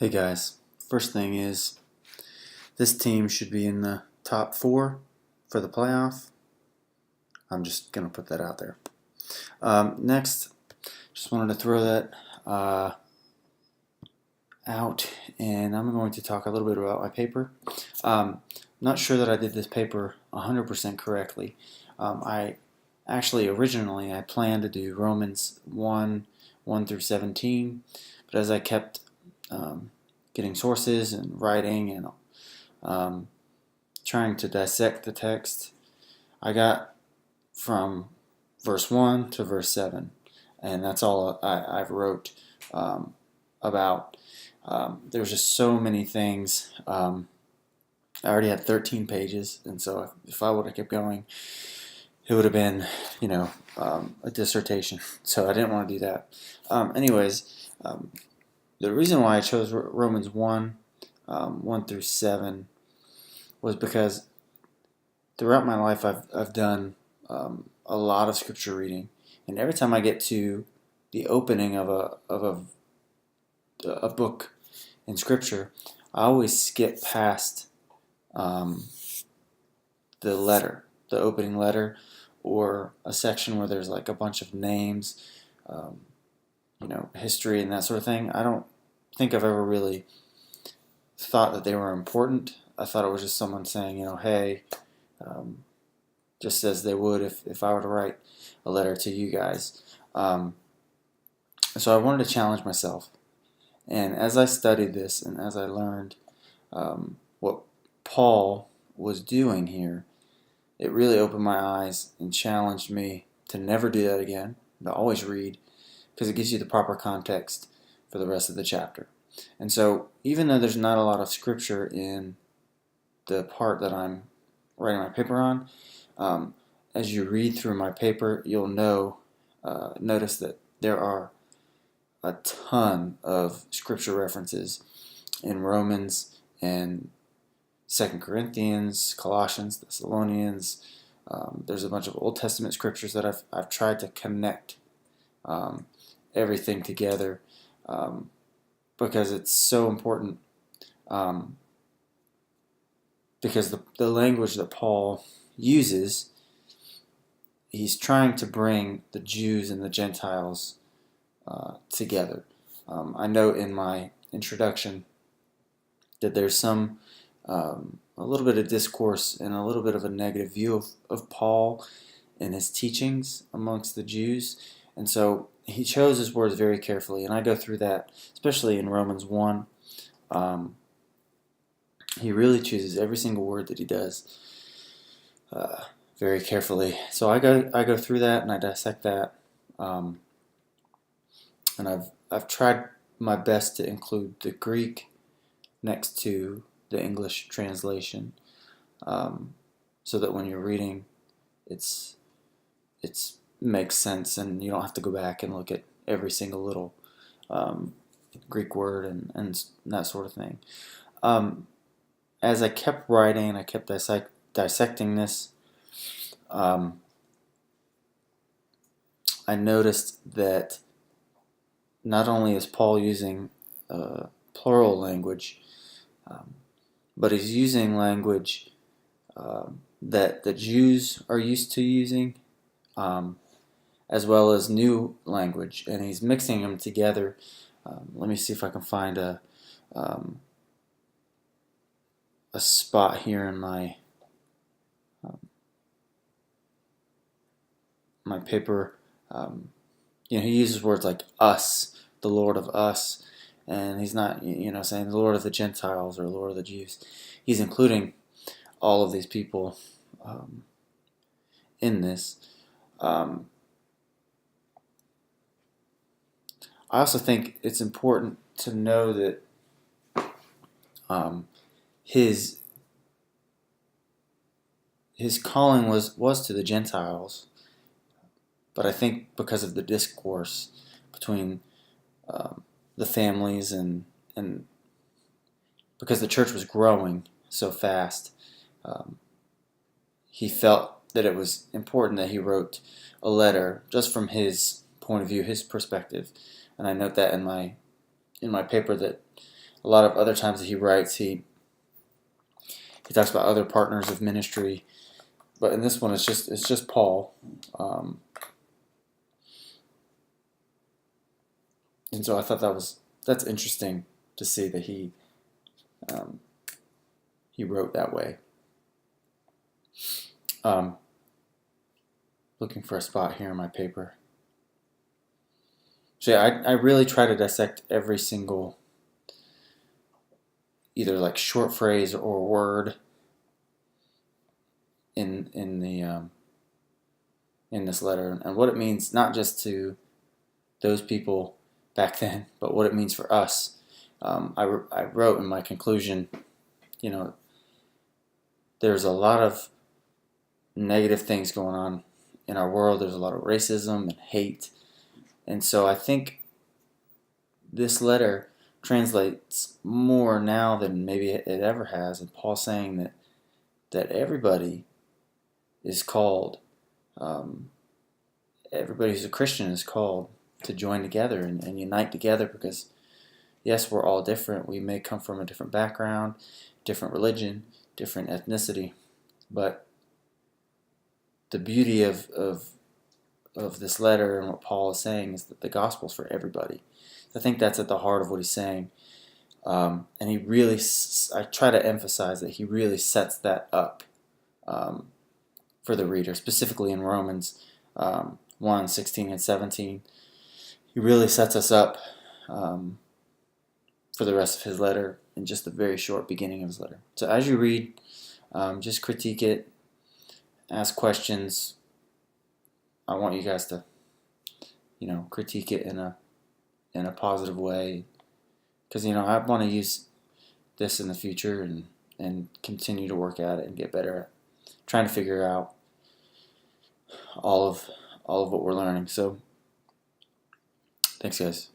Hey guys, first thing is this team should be in the top 4 for the playoff. I'm just going to put that out there. Next, just wanted to throw that out, and I'm going to talk a little bit about my paper. Not sure that I did this paper 100% correctly. I actually originally I planned to do Romans 1 through 17, but as I kept getting sources and writing and trying to dissect the text, I got from verse 1 to verse 7, and that's all I wrote about. There's just so many things. I already had 13 pages, and so if I would have kept going, it would have been, a dissertation. So I didn't want to do that. The reason why I chose Romans 1 through 7 was because throughout my life I've done a lot of scripture reading, and every time I get to the opening of a book in scripture, I always skip past the opening letter, or a section where there's like a bunch of names, history and that sort of thing. I don't think I've ever really thought that they were important. I thought it was just someone saying, hey, just as they would if I were to write a letter to you guys. So I wanted to challenge myself. And as I studied this and as I learned what Paul was doing here, it really opened my eyes and challenged me to never do that again, to always read, because it gives you the proper context for the rest of the chapter. And so even though there's not a lot of scripture in the part that I'm writing my paper on, as you read through my paper, you'll notice that there are a ton of scripture references in Romans and 2 Corinthians, Colossians, Thessalonians. There's a bunch of Old Testament scriptures that I've tried to connect everything together because it's so important. Because the language that Paul uses, he's trying to bring the Jews and the Gentiles together. I note in my introduction that there's a little bit of discourse and a little bit of a negative view of Paul and his teachings amongst the Jews. And so he chose his words very carefully, and I go through that, especially in Romans 1. He really chooses every single word that he does very carefully. So I go through that and I dissect that, and I've tried my best to include the Greek next to the English translation, so that when you're reading, it's makes sense and you don't have to go back and look at every single little Greek word and that sort of thing. As I kept writing and I kept dissecting this, I noticed that not only is Paul using plural language, but he's using language that the Jews are used to using, as well as new language, and he's mixing them together. Let me see if I can find a spot here in my my paper. He uses words like us, the Lord of us, and he's not saying the Lord of the Gentiles or Lord of the Jews. He's including all of these people in this. I also think it's important to know that his calling was to the Gentiles, but I think because of the discourse between the families and because the church was growing so fast, he felt that it was important that he wrote a letter just from his point of view, his perspective. And I note that in my paper that a lot of other times that he writes, he talks about other partners of ministry, but in this one, it's just Paul. And so I thought that's interesting to see that he wrote that way. Looking for a spot here in my paper. So yeah, I really try to dissect every single either like short phrase or word in this letter and what it means, not just to those people back then, but what it means for us. I wrote in my conclusion, there's a lot of negative things going on in our world. There's a lot of racism and hate. And so I think this letter translates more now than maybe it ever has. And Paul's saying that everybody is called, everybody who's a Christian is called to join together and unite together because, yes, we're all different. We may come from a different background, different religion, different ethnicity, but the beauty of this letter and what Paul is saying is that the gospel's for everybody. I think that's at the heart of what he's saying. And he really, I try to emphasize that he really sets that up for the reader, specifically in Romans 1, 16 and 17. He really sets us up for the rest of his letter in just the very short beginning of his letter. So as you read, just critique it, ask questions. I want you guys to, critique it in a positive way, because I want to use this in the future and continue to work at it and get better at trying to figure out all of what we're learning. So thanks, guys.